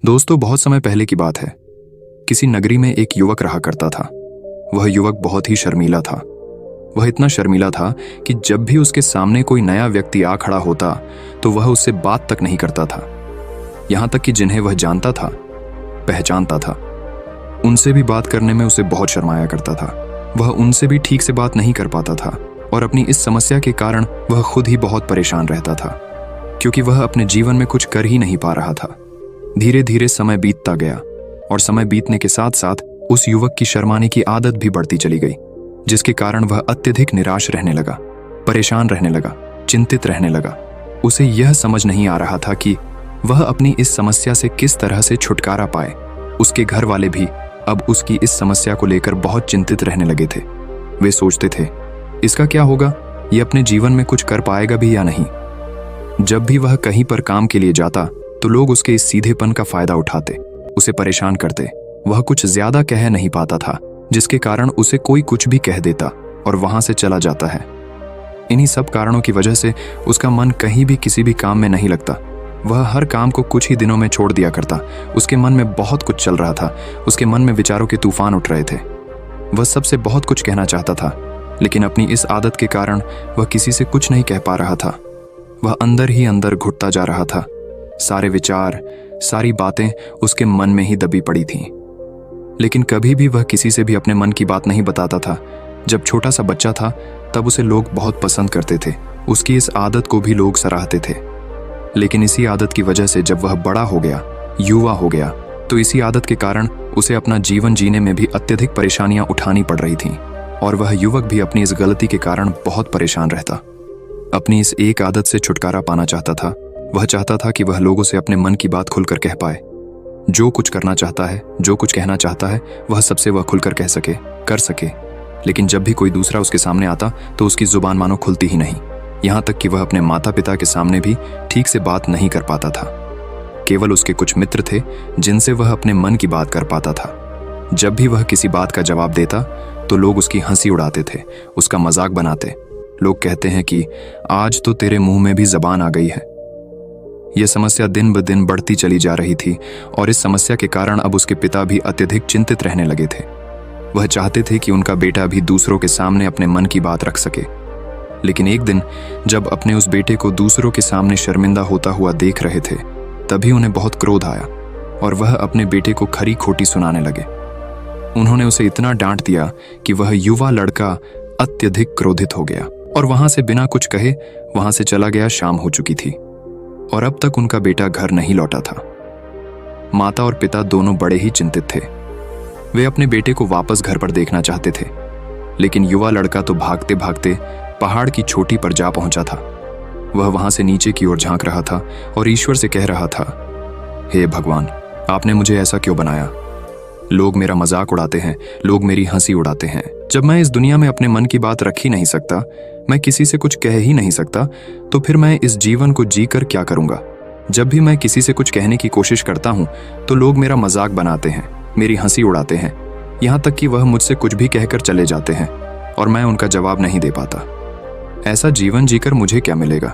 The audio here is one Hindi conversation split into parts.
दोस्तों, बहुत समय पहले की बात है। किसी नगरी में एक युवक रहा करता था। वह युवक बहुत ही शर्मीला था। वह इतना शर्मीला था कि जब भी उसके सामने कोई नया व्यक्ति आ खड़ा होता तो वह उससे बात तक नहीं करता था। यहां तक कि जिन्हें वह जानता था, पहचानता था, उनसे भी बात करने में उसे बहुत शर्माया करता था। वह उनसे भी ठीक से बात नहीं कर पाता था और अपनी इस समस्या के कारण वह खुद ही बहुत परेशान रहता था, क्योंकि वह अपने जीवन में कुछ कर ही नहीं पा रहा था। धीरे धीरे समय बीतता गया और समय बीतने के साथ साथ उस युवक की शर्माने की आदत भी बढ़ती चली गई, जिसके कारण वह अत्यधिक निराश रहने लगा, परेशान रहने लगा, चिंतित रहने लगा। उसे यह समझ नहीं आ रहा था कि वह अपनी इस समस्या से किस तरह से छुटकारा पाए। उसके घर वाले भी अब उसकी इस समस्या को लेकर बहुत चिंतित रहने लगे थे। वे सोचते थे, इसका क्या होगा, ये अपने जीवन में कुछ कर पाएगा भी या नहीं। जब भी वह कहीं पर काम के लिए जाता तो लोग उसके इस सीधेपन का फायदा उठाते, उसे परेशान करते। वह कुछ ज्यादा कह नहीं पाता था, जिसके कारण उसे कोई कुछ भी कह देता और वहां से चला जाता है। इन्हीं सब कारणों की वजह से उसका मन कहीं भी किसी भी काम में नहीं लगता। वह हर काम को कुछ ही दिनों में छोड़ दिया करता। उसके मन में बहुत कुछ चल रहा था। उसके मन में विचारों के तूफान उठ रहे थे। वह सबसे बहुत कुछ कहना चाहता था, लेकिन अपनी इस आदत के कारण वह किसी से कुछ नहीं कह पा रहा था। वह अंदर ही अंदर घुटता जा रहा था। सारे विचार, सारी बातें उसके मन में ही दबी पड़ी थीं। लेकिन कभी भी वह किसी से भी अपने मन की बात नहीं बताता था। जब छोटा सा बच्चा था तब उसे लोग बहुत पसंद करते थे। उसकी इस आदत को भी लोग सराहते थे। लेकिन इसी आदत की वजह से जब वह बड़ा हो गया, युवा हो गया, तो इसी आदत के कारण उसे अपना जीवन जीने में भी अत्यधिक परेशानियां उठानी पड़ रही थीं और वह युवक भी अपनी इस गलती के कारण बहुत परेशान रहता। अपनी इस एक आदत से छुटकारा पाना चाहता था। वह चाहता था कि वह लोगों से अपने मन की बात खुलकर कह पाए। जो कुछ करना चाहता है, जो कुछ कहना चाहता है, वह सबसे वह खुलकर कह सके, कर सके। लेकिन जब भी कोई दूसरा उसके सामने आता तो उसकी जुबान मानो खुलती ही नहीं। यहाँ तक कि वह अपने माता पिता के सामने भी ठीक से बात नहीं कर पाता था। केवल उसके कुछ मित्र थे जिनसे वह अपने मन की बात कर पाता था। जब भी वह किसी बात का जवाब देता तो लोग उसकी हंसी उड़ाते थे, उसका मजाक बनाते। लोग कहते हैं कि आज तो तेरे मुंह में भी जबान आ गई है। यह समस्या दिन ब दिन बढ़ती चली जा रही थी और इस समस्या के कारण अब उसके पिता भी अत्यधिक चिंतित रहने लगे थे। वह चाहते थे कि उनका बेटा भी दूसरों के सामने अपने मन की बात रख सके। लेकिन एक दिन जब अपने उस बेटे को दूसरों के सामने शर्मिंदा होता हुआ देख रहे थे, तभी उन्हें बहुत क्रोध आया और वह अपने बेटे को खरी खोटी सुनाने लगे। उन्होंने उसे इतना डांट दिया कि वह युवा लड़का अत्यधिक क्रोधित हो गया और वहां से बिना कुछ कहे वहां से चला गया। शाम हो चुकी थी और अब तक उनका बेटा घर नहीं लौटा था। माता और पिता दोनों बड़े ही चिंतित थे। वे अपने बेटे को वापस घर पर देखना चाहते थे, लेकिन युवा लड़का तो भागते भागते पहाड़ की चोटी पर जा पहुंचा था। वह वहां से नीचे की ओर झांक रहा था और ईश्वर से कह रहा था, हे भगवान, आपने मुझे ऐसा क्यों बनाया? लोग मेरा मजाक उड़ाते हैं, लोग मेरी हंसी उड़ाते हैं। जब मैं इस दुनिया में अपने मन की बात रख ही नहीं सकता, मैं किसी से कुछ कह ही नहीं सकता, तो फिर मैं इस जीवन को जीकर क्या करूंगा? जब भी मैं किसी से कुछ कहने की कोशिश करता हूं तो लोग मेरा मजाक बनाते हैं, मेरी हंसी उड़ाते हैं, यहां तक कि वह मुझसे कुछ भी कहकर चले जाते हैं और मैं उनका जवाब नहीं दे पाता। ऐसा जीवन जीकर मुझे क्या मिलेगा?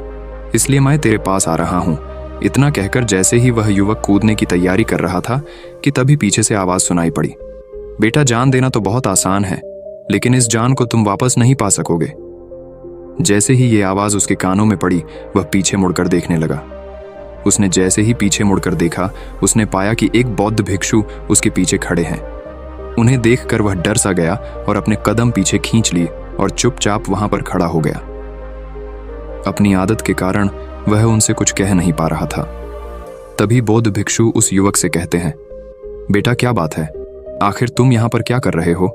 इसलिए मैं तेरे पास आ रहा हूं। इतना कहकर जैसे ही वह युवक कूदने की तैयारी कर रहा था कि तभी पीछे से आवाज सुनाई पड़ी, बेटा, जान देना तो बहुत आसान है, लेकिन इस जान को तुम वापस नहीं पा सकोगे। जैसे ही ये आवाज उसके कानों में पड़ी, वह पीछे मुड़कर देखने लगा। उसने जैसे ही पीछे मुड़कर देखा, उसने पाया कि एक बौद्ध भिक्षु उसके पीछे खड़े हैं। उन्हें देखकर वह डर सा गया और अपने कदम पीछे खींच लिए और चुपचाप वहां पर खड़ा हो गया। अपनी आदत के कारण वह उनसे कुछ कह नहीं पा रहा था। तभी बौद्ध भिक्षु उस युवक से कहते हैं, बेटा, क्या बात है? आखिर तुम यहाँ पर क्या कर रहे हो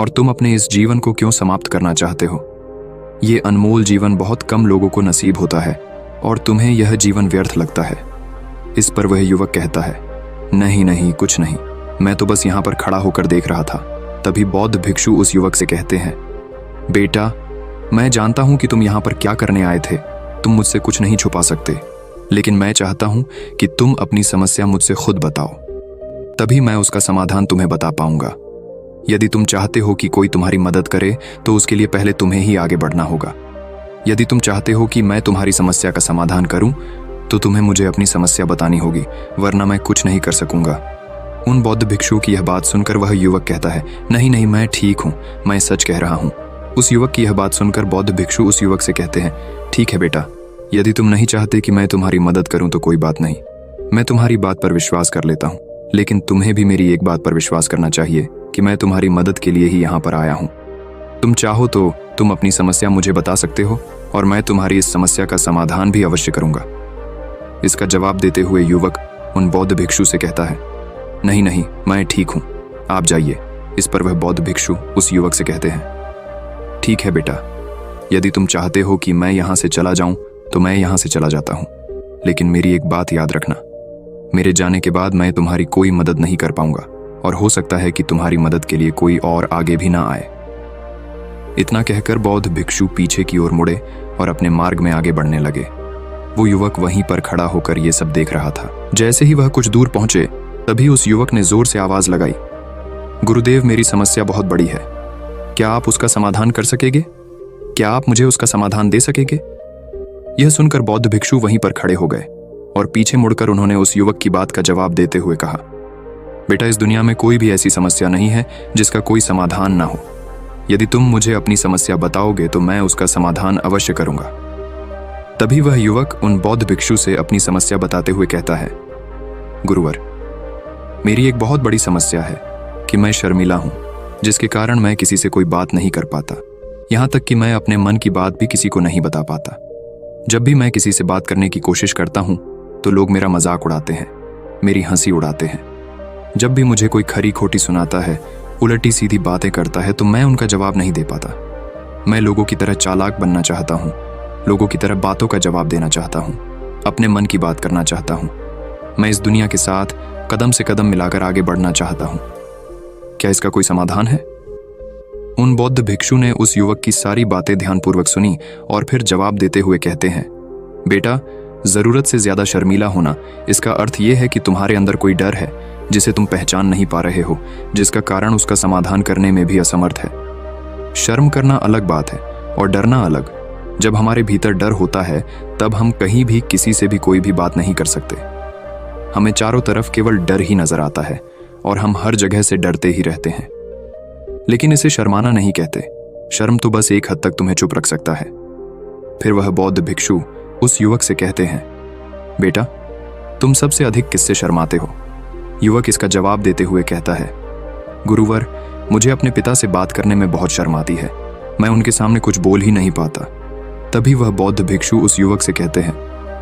और तुम अपने इस जीवन को क्यों समाप्त करना चाहते हो? ये अनमोल जीवन बहुत कम लोगों को नसीब होता है और तुम्हें यह जीवन व्यर्थ लगता है। इस पर वह युवक कहता है, नहीं नहीं, कुछ नहीं, मैं तो बस यहाँ पर खड़ा होकर देख रहा था। तभी बौद्ध भिक्षु उस युवक से कहते हैं, बेटा, मैं जानता हूं कि तुम यहाँ पर क्या करने आए थे। तुम मुझसे कुछ नहीं छुपा सकते, लेकिन मैं चाहता हूं कि तुम अपनी समस्या मुझसे खुद बताओ, तभी मैं उसका समाधान तुम्हें बता पाऊंगा। यदि तुम चाहते हो कि कोई तुम्हारी मदद करे तो उसके लिए पहले तुम्हें ही आगे बढ़ना होगा। यदि तुम चाहते हो कि मैं तुम्हारी समस्या का समाधान करूं तो तुम्हें मुझे अपनी समस्या बतानी होगी, वरना मैं कुछ नहीं कर सकूंगा। उन बौद्ध भिक्षु की यह बात सुनकर वह युवक कहता है, नहीं नहीं, मैं ठीक हूँ, मैं सच कह रहा हूँ। उस युवक की यह बात सुनकर बौद्ध भिक्षु उस युवक से कहते हैं, ठीक है बेटा, यदि तुम नहीं चाहते कि मैं तुम्हारी मदद करूं तो कोई बात नहीं, मैं तुम्हारी बात पर विश्वास कर लेता हूं। लेकिन तुम्हें भी मेरी एक बात पर विश्वास करना चाहिए कि मैं तुम्हारी मदद के लिए ही यहाँ पर आया हूँ। तुम चाहो तो तुम अपनी समस्या मुझे बता सकते हो और मैं तुम्हारी इस समस्या का समाधान भी अवश्य करूंगा। इसका जवाब देते हुए युवक उन बौद्ध भिक्षु से कहता है, नहीं नहीं, मैं ठीक हूँ, आप जाइए। इस पर वह बौद्ध भिक्षु उस युवक से कहते हैं, ठीक है बेटा, यदि तुम चाहते हो कि मैं यहाँ से चला जाऊं तो मैं यहाँ से चला जाता हूँ, लेकिन मेरी एक बात याद रखना, मेरे जाने के बाद मैं तुम्हारी कोई मदद नहीं कर पाऊंगा और हो सकता है कि तुम्हारी मदद के लिए कोई और आगे भी ना आए। इतना कहकर बौद्ध भिक्षु पीछे की ओर मुड़े और अपने मार्ग में आगे बढ़ने लगे। वो युवक वहीं पर खड़ा होकर ये सब देख रहा था। जैसे ही वह कुछ दूर पहुंचे तभी उस युवक ने जोर से आवाज लगाई, गुरुदेव, मेरी समस्या बहुत बड़ी है, क्या आप उसका समाधान कर सकेंगे? क्या आप मुझे उसका समाधान दे सकेंगे? यह सुनकर बौद्ध भिक्षु वहीं पर खड़े हो गए और पीछे मुड़कर उन्होंने उस युवक की बात का जवाब देते हुए कहा, बेटा, इस दुनिया में कोई भी ऐसी समस्या नहीं है जिसका कोई समाधान ना हो। यदि तुम मुझे अपनी समस्या बताओगे तो मैं उसका समाधान अवश्य करूंगा। तभी वह युवक उन बौद्ध भिक्षु से अपनी समस्या बताते हुए कहता है, गुरुवर, मेरी एक बहुत बड़ी समस्या है कि मैं शर्मीला हूं, जिसके कारण मैं किसी से कोई बात नहीं कर पाता। यहां तक कि मैं अपने मन की बात भी किसी को नहीं बता पाता। जब भी मैं किसी से बात करने की कोशिश करता हूं तो लोग मेरा मजाक उड़ाते हैं, मेरी हंसी उड़ाते हैं। जब भी मुझे कोई खरी खोटी सुनाता है, उलटी सीधी बातें करता है, तो मैं उनका जवाब नहीं दे पाता। मैं लोगों की तरह चालाक बनना चाहता हूँ, लोगों की तरह बातों का जवाब देना चाहता हूँ, अपने मन की बात करना चाहता हूँ। मैं इस दुनिया के साथ कदम से कदम मिलाकर आगे बढ़ना चाहता हूँ। क्या इसका कोई समाधान है? उन बौद्ध भिक्षु ने उस युवक की सारी बातें ध्यानपूर्वक सुनी और फिर जवाब देते हुए कहते हैं, बेटा, जरूरत से ज्यादा शर्मीला होना, इसका अर्थ यह है कि तुम्हारे अंदर कोई डर है जिसे तुम पहचान नहीं पा रहे हो, जिसका कारण उसका समाधान करने में भी असमर्थ है। शर्म करना अलग बात है और डरना अलग। जब हमारे भीतर डर होता है तब हम कहीं भी किसी से भी कोई भी बात नहीं कर सकते। हमें चारों तरफ केवल डर ही नजर आता है और हम हर जगह से डरते ही रहते हैं। लेकिन इसे शर्माना नहीं कहते। शर्म तो बस एक हद तक तुम्हें चुप रख सकता है। फिर वह बौद्ध भिक्षु उस युवक से कहते हैं, बेटा, तुम सबसे अधिक किससे शर्माते हो? युवक इसका जवाब देते हुए कहता है, गुरुवर, मुझे अपने पिता से बात करने में बहुत शर्म आती है, मैं उनके सामने कुछ बोल ही नहीं पाता। तभी वह बौद्ध भिक्षु उस युवक से कहते हैं,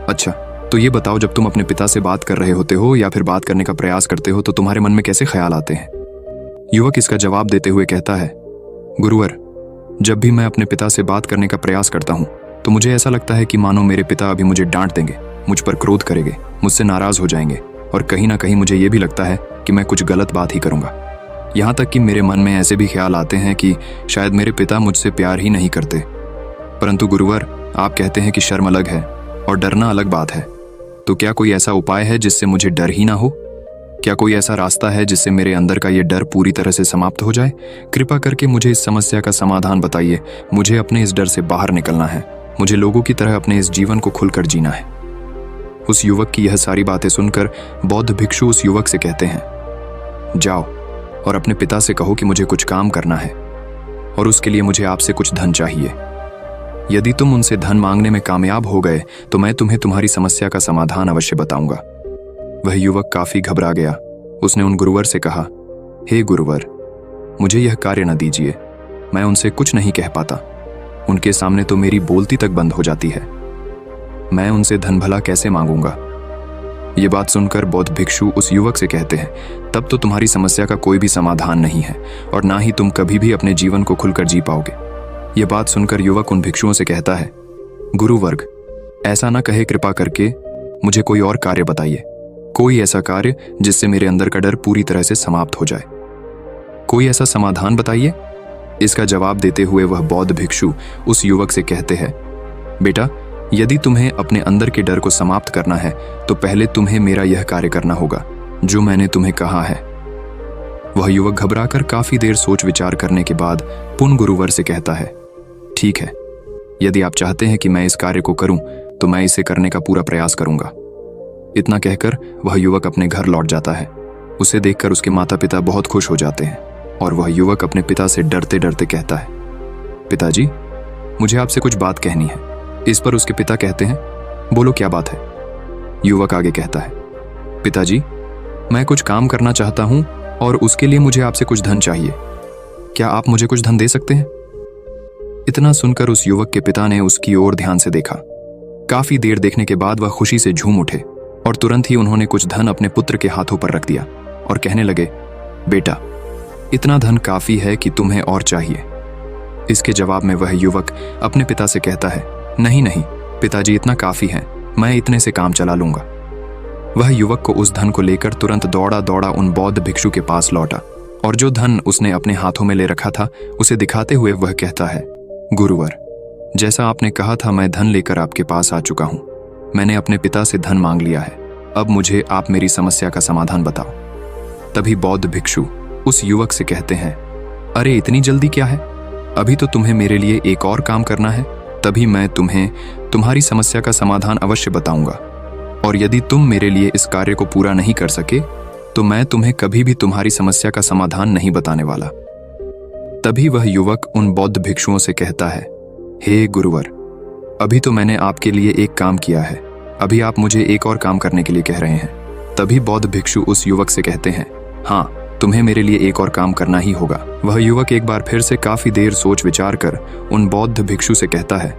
अच्छा, तो ये बताओ, जब तुम अपने पिता से बात कर रहे होते हो या फिर बात करने का प्रयास करते हो तो तुम्हारे मन में कैसे ख्याल आते हैं? युवक इसका जवाब देते हुए कहता है, गुरुवर, जब भी मैं अपने पिता से बात करने का प्रयास करता हूँ तो मुझे ऐसा लगता है कि मानो मेरे पिता अभी मुझे डांट देंगे, मुझ पर क्रोध करेंगे, मुझसे नाराज हो जाएंगे और कहीं ना कहीं मुझे ये भी लगता है कि मैं कुछ गलत बात ही करूंगा। यहाँ तक कि मेरे मन में ऐसे भी ख्याल आते हैं कि शायद मेरे पिता मुझसे प्यार ही नहीं करते। परंतु गुरुवर, आप कहते हैं कि शर्म अलग है और डरना अलग बात है, तो क्या कोई ऐसा उपाय है जिससे मुझे डर ही ना हो? क्या कोई ऐसा रास्ता है जिससे मेरे अंदर का ये डर पूरी तरह से समाप्त हो जाए? कृपा करके मुझे इस समस्या का समाधान बताइए। मुझे अपने इस डर से बाहर निकलना है। मुझे लोगों की तरह अपने इस जीवन को खुलकर जीना है। उस युवक की यह सारी बातें सुनकर बौद्ध भिक्षु उस युवक से कहते हैं, जाओ और अपने पिता से कहो कि मुझे कुछ काम करना है और उसके लिए मुझे आपसे कुछ धन चाहिए। यदि तुम उनसे धन मांगने में कामयाब हो गए तो मैं तुम्हें तुम्हारी समस्या का समाधान अवश्य बताऊंगा। वह युवक काफी घबरा गया। उसने उन गुरुवर से कहा, हे गुरुवर, मुझे यह कार्य न दीजिए, मैं उनसे कुछ नहीं कह पाता। उनके सामने तो मेरी बोलती तक बंद हो जाती है। मैं उनसे धन भला कैसे मांगूंगा? ये बात सुनकर बौद्ध भिक्षु उस युवक से कहते हैं, तब तो तुम्हारी समस्या का कोई भी समाधान नहीं है और ना ही तुम कभी भी अपने जीवन को खुलकर जी पाओगे। ये बात सुनकर युवक उन भिक्षुओं से कहता है, गुरुवर्ग, ऐसा ना कहे, कृपा करके मुझे कोई और कार्य बताइए, कोई ऐसा कार्य जिससे मेरे अंदर का डर पूरी तरह से समाप्त हो जाए। कोई ऐसा समाधान बताइए। इसका जवाब देते हुए वह बौद्ध भिक्षु उस युवक से कहते हैं, बेटा, यदि तुम्हें अपने अंदर के डर को समाप्त करना है तो पहले तुम्हें मेरा यह कार्य करना होगा जो मैंने तुम्हें कहा है। वह युवक घबराकर काफी देर सोच विचार करने के बाद पुन गुरुवर से कहता है, ठीक है, यदि आप चाहते हैं कि मैं इस कार्य को करूं तो मैं इसे करने का पूरा प्रयास करूंगा। इतना कहकर वह युवक अपने घर लौट जाता है। उसे देखकर उसके माता पिता बहुत खुश हो जाते हैं और वह युवक अपने पिता से डरते डरते कहता है, पिताजी, मुझे आपसे कुछ बात कहनी है। इस पर उसके पिता कहते हैं, बोलो क्या बात है। युवक आगे कहता है, पिताजी, मैं कुछ काम करना चाहता हूं और उसके लिए मुझे आपसे कुछ धन चाहिए। क्या आप मुझे कुछ धन दे सकते हैं? इतना सुनकर उस युवक के पिता ने उसकी ओर ध्यान से देखा। काफी देर देखने के बाद वह खुशी से झूम उठे और तुरंत ही उन्होंने कुछ धन अपने पुत्र के हाथों पर रख दिया और कहने लगे, बेटा, इतना धन काफी है कि तुम्हें और चाहिए। इसके जवाब में वह युवक अपने पिता से कहता है, नहीं नहीं पिताजी, इतना काफी है, मैं इतने से काम चला लूंगा। वह युवक को उस धन को लेकर तुरंत दौड़ा दौड़ा उन बौद्ध भिक्षु के पास लौटा और जो धन उसने अपने हाथों में ले रखा था उसे दिखाते हुए वह कहता है, गुरुवर, जैसा आपने कहा था मैं धन लेकर आपके पास आ चुका हूं। मैंने अपने पिता से धन मांग लिया है। अब मुझे आप मेरी समस्या का समाधान बताओ। तभी बौद्ध भिक्षु उस युवक से कहते हैं, अरे इतनी जल्दी क्या है, अभी तो तुम्हें मेरे लिए एक और काम करना है, तभी मैं तुम्हें तुम्हारी समस्या का समाधान अवश्य बताऊंगा। और यदि तुम मेरे लिए इस कार्य को पूरा नहीं कर सके तो मैं तुम्हें कभी भी तुम्हारी समस्या का समाधान नहीं बताने वाला। तभी वह युवक उन बौद्ध भिक्षुओं से कहता है, हे गुरुवर, अभी तो मैंने आपके लिए एक काम किया है, अभी आप मुझे एक और काम करने के लिए कह रहे हैं। तभी बौद्ध भिक्षु उस युवक से कहते हैं, हाँ, तुम्हें मेरे लिए एक और काम करना ही होगा। वह युवक एक बार फिर से काफी देर सोच विचार कर उन बौद्ध भिक्षु से कहता है,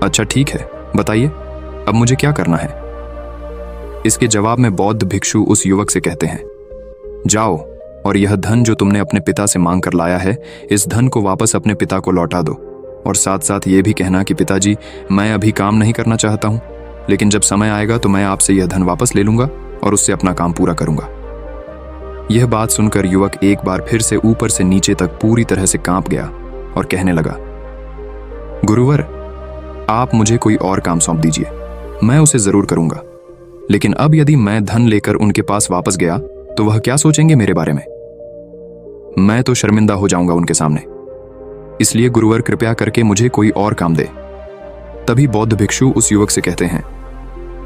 अच्छा ठीक है, बताइए अब मुझे क्या करना है। इसके जवाब में बौद्ध भिक्षु उस युवक से कहते हैं, जाओ और यह धन जो तुमने अपने पिता से मांग कर लाया है, इस धन को वापस अपने पिता को लौटा दो और साथ साथ ये भी कहना कि पिताजी, मैं अभी काम नहीं करना चाहता हूं, लेकिन जब समय आएगा तो मैं आपसे यह धन वापस ले लूंगा और उससे अपना काम पूरा करूंगा। यह बात सुनकर युवक एक बार फिर से ऊपर से नीचे तक पूरी तरह से कांप गया और कहने लगा, गुरुवर, आप मुझे कोई और काम सौंप दीजिए, मैं उसे जरूर करूंगा। लेकिन अब यदि मैं धन लेकर उनके पास वापस गया तो वह क्या सोचेंगे मेरे बारे में? मैं तो शर्मिंदा हो जाऊंगा उनके सामने। इसलिए गुरुवर, कृपया करके मुझे कोई और काम दे। तभी बौद्ध भिक्षु उस युवक से कहते हैं,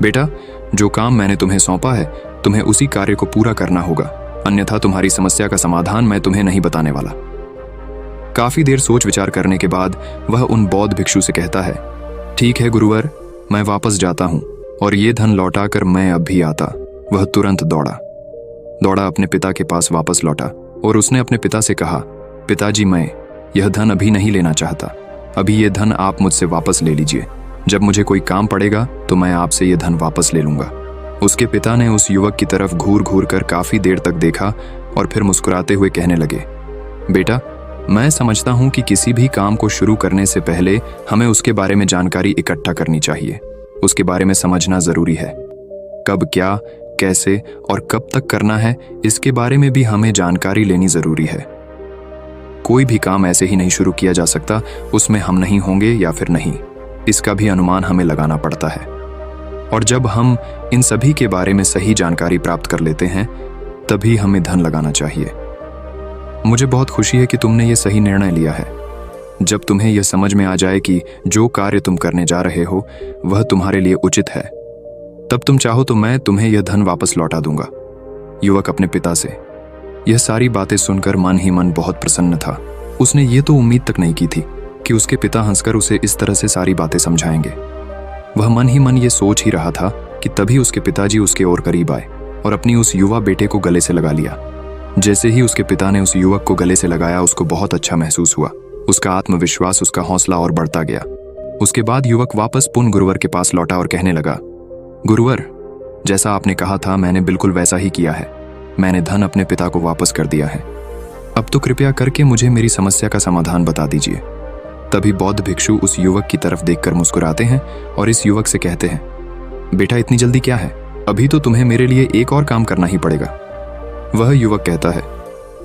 बेटा, जो काम मैंने तुम्हें सौंपा है तुम्हें उसी कार्य को पूरा करना होगा, अन्यथा तुम्हारी समस्या का समाधान मैं तुम्हें नहीं बताने वाला। काफी देर सोच विचार करने के बाद वह उन बौद्ध भिक्षु से कहता है, ठीक है गुरुवर, मैं वापस जाता हूं और ये धन लौटाकर मैं अब भी आता। वह तुरंत दौड़ा अपने पिता के पास वापस लौटा और उसने अपने पिता से कहा, पिताजी, मैं यह धन अभी नहीं लेना चाहता, अभी ये धन आप मुझसे वापस ले लीजिए। जब मुझे कोई काम पड़ेगा तो मैं आपसे ये धन वापस ले लूंगा। उसके पिता ने उस युवक की तरफ घूर घूर कर काफी देर तक देखा और फिर मुस्कुराते हुए कहने लगे, बेटा, मैं समझता हूं कि किसी भी काम को शुरू करने से पहले हमें उसके बारे में जानकारी इकट्ठा करनी चाहिए। उसके बारे में समझना जरूरी है। कब, क्या, कैसे और कब तक करना है, इसके बारे में भी हमें जानकारी लेनी जरूरी है। कोई भी काम ऐसे ही नहीं शुरू किया जा सकता, उसमें हम नहीं होंगे या फिर नहीं, इसका भी अनुमान हमें लगाना पड़ता है। और जब हम इन सभी के बारे में सही जानकारी प्राप्त कर लेते हैं तभी हमें धन लगाना चाहिए। मुझे बहुत खुशी है कि तुमने ये सही निर्णय लिया है। जब तुम्हें यह समझ में आ जाए कि जो कार्य तुम करने जा रहे हो वह तुम्हारे लिए उचित है, तब तुम चाहो तो मैं तुम्हें यह धन वापस लौटा दूंगा। युवक अपने पिता से यह सारी बातें सुनकर मन ही मन बहुत प्रसन्न था। उसने ये तो उम्मीद तक नहीं की थी कि उसके पिता हंसकर उसे इस तरह से सारी बातें समझाएंगे। वह मन ही मन ये सोच ही रहा था कि तभी उसके पिताजी उसके और करीब आए और अपनी उस युवा बेटे को गले से लगा लिया। जैसे ही उसके पिता ने उस युवक को गले से लगाया, उसको बहुत अच्छा महसूस हुआ। उसका आत्मविश्वास, उसका हौसला और बढ़ता गया। उसके बाद युवक वापस पुनः गुरुवर के पास लौटा और कहने लगा, गुरुवर, जैसा आपने कहा था मैंने बिल्कुल वैसा ही किया है। मैंने धन अपने पिता को वापस कर दिया है। अब तो कृपया करके मुझे मेरी समस्या का समाधान बता दीजिए। तभी बौद्ध भिक्षु उस युवक की तरफ देखकर मुस्कुराते हैं और इस युवक से कहते हैं, बेटा, इतनी जल्दी क्या है, अभी तो तुम्हें मेरे लिए एक और काम करना ही पड़ेगा। वह युवक कहता है,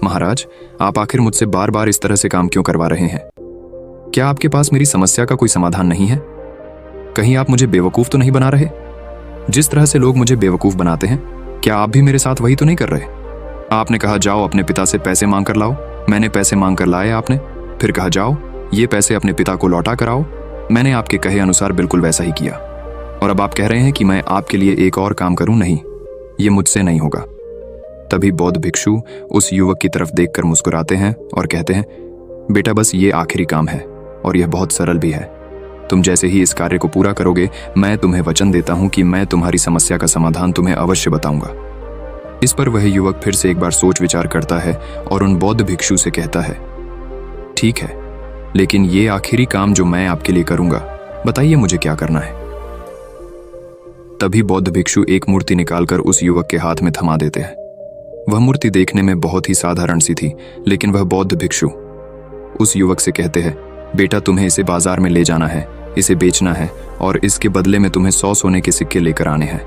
महाराज, आप आखिर मुझसे बार बार इस तरह से काम क्यों करवा रहे हैं? क्या आपके पास मेरी समस्या का कोई समाधान नहीं है? कहीं आप मुझे बेवकूफ तो नहीं बना रहे? जिस तरह से लोग मुझे बेवकूफ बनाते हैं, क्या आप भी मेरे साथ वही तो नहीं कर रहे? आपने कहा जाओ अपने पिता से पैसे मांग कर लाओ, मैंने पैसे मांग कर लाए आपने, फिर कहा जाओ ये पैसे अपने पिता को लौटा कर आओ। मैंने आपके कहे अनुसार बिल्कुल वैसा ही किया। और अब आप कह रहे हैं कि मैं आपके लिए एक और काम करूं? नहीं, ये मुझसे नहीं होगा। तभी बौद्ध भिक्षु उस युवक की तरफ देखकर मुस्कुराते हैं और कहते हैं, बेटा बस ये आखिरी काम है और यह बहुत सरल भी है। तुम जैसे ही इस कार्य को पूरा करोगे, मैं तुम्हें वचन देता हूं कि मैं तुम्हारी समस्या का समाधान तुम्हें अवश्य बताऊंगा। इस पर वह युवक फिर से एक बार सोच विचार करता है और उन बौद्ध भिक्षु से कहता है, ठीक है, लेकिन ये आखिरी काम जो मैं आपके लिए करूंगा, बताइए मुझे क्या करना है। तभी बौद्ध भिक्षु एक मूर्ति निकालकर उस युवक के हाथ में थमा देते हैं। वह मूर्ति देखने में बहुत ही साधारण सी थी, लेकिन वह बौद्ध भिक्षु उस युवक से कहते हैं, बेटा तुम्हें इसे बाजार में ले जाना है, इसे बेचना है और इसके बदले में तुम्हें 100 सोने के सिक्के लेकर आने हैं।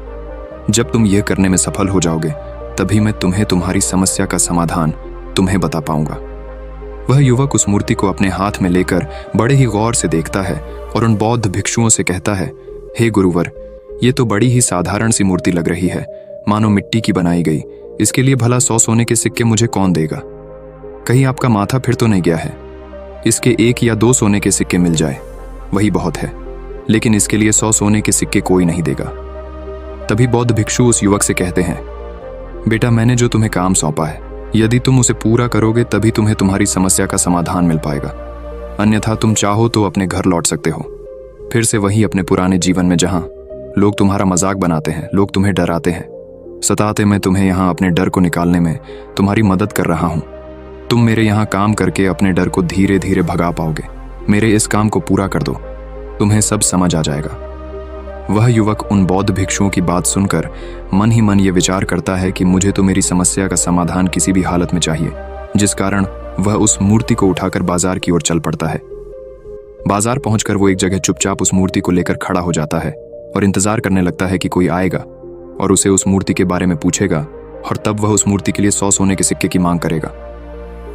जब तुम यह करने में सफल हो जाओगे, तभी मैं तुम्हें तुम्हारी समस्या का समाधान तुम्हें बता पाऊंगा। वह युवक उस मूर्ति को अपने हाथ में लेकर बड़े ही गौर से देखता है और उन बौद्ध भिक्षुओं से कहता है, हे गुरुवर, ये तो बड़ी ही साधारण सी मूर्ति लग रही है, मानो मिट्टी की बनाई गई। इसके लिए भला 100 सोने के सिक्के मुझे कौन देगा? कहीं आपका माथा फिर तो नहीं गया है? इसके 1 या 2 सोने के सिक्के मिल जाए, वही बहुत है, लेकिन इसके लिए 100 सोने के सिक्के कोई नहीं देगा। तभी बौद्ध भिक्षु उस युवक से कहते हैं, बेटा मैंने जो तुम्हें काम सौंपा है, यदि तुम उसे पूरा करोगे तभी तुम्हें तुम्हारी समस्या का समाधान मिल पाएगा, अन्यथा तुम चाहो तो अपने घर लौट सकते हो, फिर से वही अपने पुराने जीवन में जहां लोग तुम्हारा मजाक बनाते हैं, लोग तुम्हें डराते हैं, सताते। मैं तुम्हें यहाँ अपने डर को निकालने में तुम्हारी मदद कर रहा हूँ। तुम मेरे यहाँ काम करके अपने डर को धीरे धीरे भगा पाओगे। मेरे इस काम को पूरा कर दो, तुम्हें सब समझ आ जाएगा। वह युवक उन बौद्ध भिक्षुओं की बात सुनकर मन ही मन ये विचार करता है कि मुझे तो मेरी समस्या का समाधान किसी भी हालत में चाहिए, जिस कारण वह उस मूर्ति को उठाकर बाजार की ओर चल पड़ता है। बाजार पहुंचकर वो एक जगह चुपचाप उस मूर्ति को लेकर खड़ा हो जाता है और इंतजार करने लगता है कि कोई आएगा और उसे उस मूर्ति के बारे में पूछेगा, और तब वह उस मूर्ति के लिए 100 सोने के सिक्के की मांग करेगा।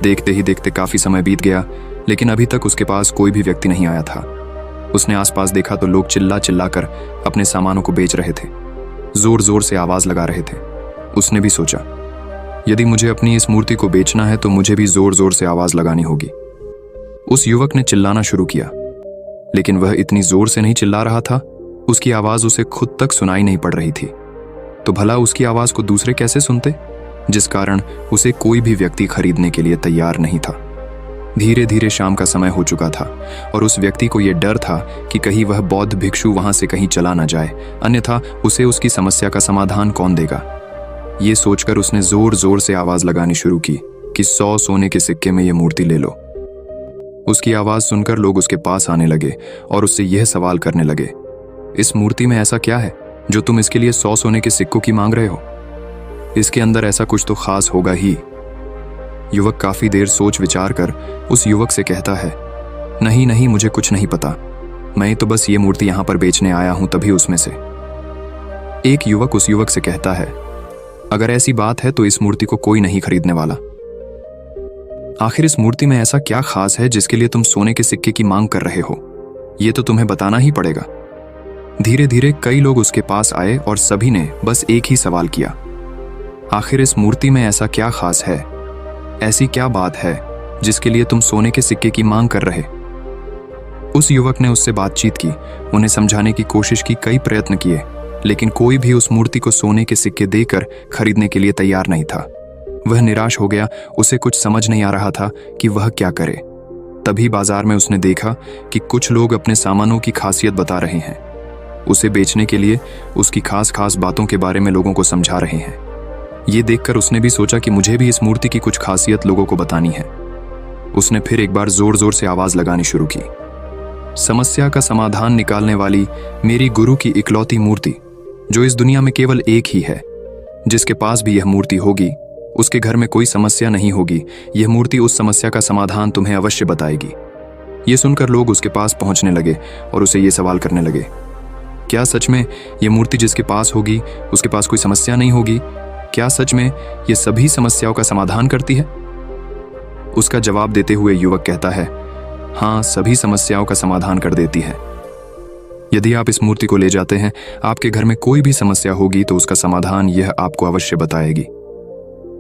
देखते ही देखते काफी समय बीत गया, लेकिन अभी तक उसके पास कोई भी व्यक्ति नहीं आया था। उसने आसपास देखा तो लोग चिल्ला चिल्ला कर अपने सामानों को बेच रहे थे, जोर जोर से आवाज लगा रहे थे। उसने भी सोचा, यदि मुझे अपनी इस मूर्ति को बेचना है तो मुझे भी जोर जोर से आवाज लगानी होगी। उस युवक ने चिल्लाना शुरू किया, लेकिन वह इतनी जोर से नहीं चिल्ला रहा था, उसकी आवाज उसे खुद तक सुनाई नहीं पड़ रही थी। तो भला उसकी आवाज को दूसरे कैसे सुनते, जिस कारण उसे कोई भी व्यक्ति खरीदने के लिए तैयार नहीं था। धीरे धीरे शाम का समय हो चुका था और उस व्यक्ति को यह डर था कि कहीं वह बौद्ध भिक्षु वहां से कहीं चला न जाए, अन्यथा उसे उसकी समस्या का समाधान कौन देगा। ये सोचकर उसने जोर जोर से आवाज लगानी शुरू की कि 100 सोने के सिक्के में यह मूर्ति ले लो। उसकी आवाज सुनकर लोग उसके पास आने लगे और उससे यह सवाल करने लगे, इस मूर्ति में ऐसा क्या है जो तुम इसके लिए 100 सोने के सिक्कों की मांग रहे हो? इसके अंदर ऐसा कुछ तो खास होगा ही। युवक काफी देर सोच विचार कर उस युवक से कहता है, नहीं नहीं, मुझे कुछ नहीं पता, मैं तो बस ये मूर्ति यहां पर बेचने आया हूं। तभी उसमें से एक युवक उस युवक से कहता है, अगर ऐसी बात है तो इस मूर्ति को कोई नहीं खरीदने वाला। आखिर इस मूर्ति में ऐसा क्या खास है जिसके लिए तुम सोने के सिक्के की मांग कर रहे हो? ये तो तुम्हें बताना ही पड़ेगा। धीरे धीरे कई लोग उसके पास आए और सभी ने बस एक ही सवाल किया, आखिर इस मूर्ति में ऐसा क्या खास है, ऐसी क्या बात है जिसके लिए तुम सोने के सिक्के की मांग कर रहे? उस युवक ने उससे बातचीत की, उन्हें समझाने की कोशिश की, कई प्रयत्न किए, लेकिन कोई भी उस मूर्ति को सोने के सिक्के देकर खरीदने के लिए तैयार नहीं था। वह निराश हो गया, उसे कुछ समझ नहीं आ रहा था कि वह क्या करे। तभी बाजार में उसने देखा कि कुछ लोग अपने सामानों की खासियत बता रहे हैं, उसे बेचने के लिए उसकी खास खास बातों के बारे में लोगों को समझा रहे हैं। ये देखकर उसने भी सोचा कि मुझे भी इस मूर्ति की कुछ खासियत लोगों को बतानी है। उसने फिर एक बार जोर जोर से आवाज लगानी शुरू की, समस्या का समाधान निकालने वाली मेरी गुरु की इकलौती मूर्ति, जो इस दुनिया में केवल एक ही है, जिसके पास भी यह मूर्ति होगी उसके घर में कोई समस्या नहीं होगी। यह मूर्ति उस समस्या का समाधान तुम्हें अवश्य बताएगी। ये सुनकर लोग उसके पास पहुंचने लगे और उसे ये सवाल करने लगे, क्या सच में यह मूर्ति जिसके पास होगी उसके पास कोई समस्या नहीं होगी? क्या सच में यह सभी समस्याओं का समाधान करती है? उसका जवाब देते हुए युवक कहता है, हाँ, सभी समस्याओं का समाधान कर देती है। यदि आप इस मूर्ति को ले जाते हैं, आपके घर में कोई भी समस्या होगी तो उसका समाधान यह आपको अवश्य बताएगी।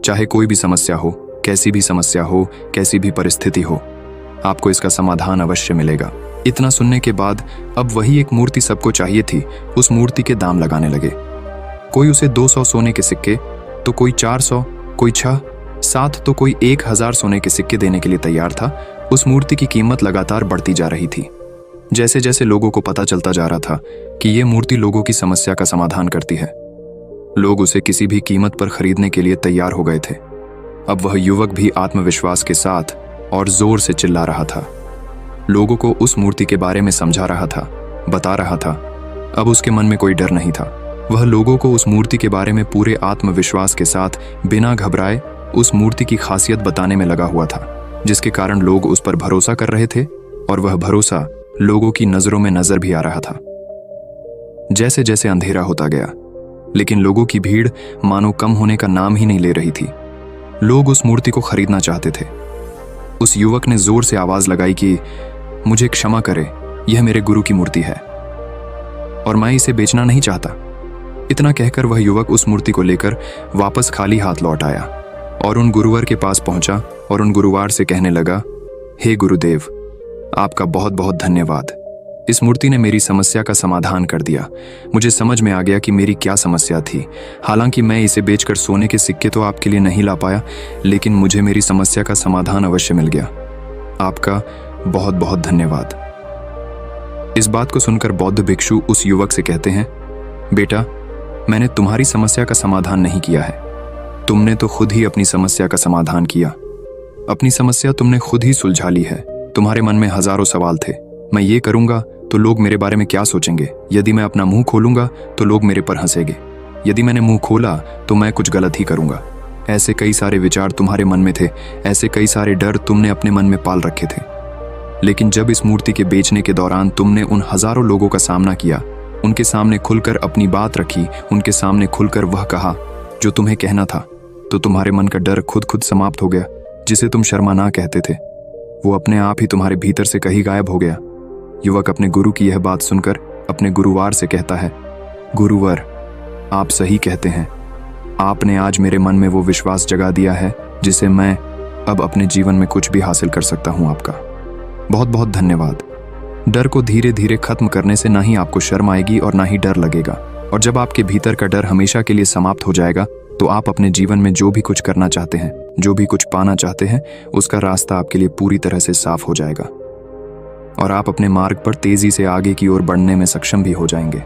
चाहे कोई भी समस्या हो, कैसी भी समस्या हो, कैसी भी परिस्थिति हो, आपको इसका समाधान अवश्य मिलेगा। इतना सुनने के बाद अब वही एक मूर्ति सबको चाहिए थी, उस मूर्ति के दाम लगाने लगे। कोई उसे 200 सोने के सिक्के, तो कोई 400, कोई 6, 7, तो कोई 1000 सोने के सिक्के देने के लिए तैयार था। उस मूर्ति की कीमत लगातार बढ़ती जा रही थी। जैसे जैसे लोगों को पता चलता जा रहा था कि ये मूर्ति लोगों की समस्या का समाधान करती है, लोग उसे किसी भी कीमत पर खरीदने के लिए तैयार हो गए थे। अब वह युवक भी आत्मविश्वास के साथ और जोर से चिल्ला रहा था, लोगों को उस मूर्ति के बारे में समझा रहा था, बता रहा था। अब उसके मन में कोई डर नहीं था। वह लोगों को उस मूर्ति के बारे में पूरे आत्मविश्वास के साथ बिना घबराए उस मूर्ति की खासियत बताने में लगा हुआ था, जिसके कारण लोग उस पर भरोसा कर रहे थे और वह भरोसा लोगों की नजरों में नजर भी आ रहा था। जैसे जैसे अंधेरा होता गया, लेकिन लोगों की भीड़ मानो कम होने का नाम ही नहीं ले रही थी। लोग उस मूर्ति को खरीदना चाहते थे। उस युवक ने जोर से आवाज लगाई कि मुझे क्षमा करे, यह मेरे गुरु की मूर्ति है और मैं इसे बेचना नहीं चाहता। इतना कहकर वह युवक उस मूर्ति को लेकर वापस खाली हाथ लौट आया और उन गुरुवर के पास पहुंचा और उन गुरुवार से कहने लगा, हे गुरुदेव, आपका बहुत बहुत धन्यवाद। इस मूर्ति ने मेरी समस्या का समाधान कर दिया। मुझे समझ में आ गया कि मेरी क्या समस्या थी। हालांकि मैं इसे बेचकर सोने के सिक्के तो आपके लिए नहीं ला पाया, लेकिन मुझे मेरी समस्या का समाधान अवश्य मिल गया। आपका बहुत बहुत धन्यवाद। इस बात को सुनकर बौद्ध भिक्षु उस युवक से कहते हैं, बेटा, मैंने तुम्हारी समस्या का समाधान नहीं किया है, तुमने तो खुद ही अपनी समस्या का समाधान किया। अपनी समस्या तुमने खुद ही सुलझा ली है। तुम्हारे मन में हजारों सवाल थे, मैं ये करूंगा तो लोग मेरे बारे में क्या सोचेंगे, यदि मैं अपना मुंह खोलूंगा तो लोग मेरे पर हंसेंगे, यदि मैंने मुंह खोला तो मैं कुछ गलत ही करूंगा। ऐसे कई सारे विचार तुम्हारे मन में थे, ऐसे कई सारे डर तुमने अपने मन में पाल रखे थे। लेकिन जब इस मूर्ति के बेचने के दौरान तुमने उन हजारों लोगों का सामना किया, उनके सामने खुलकर अपनी बात रखी, उनके सामने खुलकर वह कहा जो तुम्हें कहना था, तो तुम्हारे मन का डर खुद समाप्त हो गया। जिसे तुम शर्मा ना कहते थे, वो अपने आप ही तुम्हारे भीतर से कहीं गायब हो गया। युवक अपने गुरु की यह बात सुनकर अपने गुरुवार से कहता है, गुरुवर, आप सही कहते हैं। आपने आज मेरे मन में वो विश्वास जगा दिया है जिसे मैं अब अपने जीवन में कुछ भी हासिल कर सकता हूं। आपका बहुत बहुत धन्यवाद। डर को धीरे धीरे खत्म करने से ना ही आपको शर्म आएगी और ना ही डर लगेगा, और जब आपके भीतर का डर हमेशा के लिए समाप्त हो जाएगा तो आप अपने जीवन में जो भी कुछ करना चाहते हैं, जो भी कुछ पाना चाहते हैं, उसका रास्ता आपके लिए पूरी तरह से साफ हो जाएगा और आप अपने मार्ग पर तेजी से आगे की ओर बढ़ने में सक्षम भी हो जाएंगे।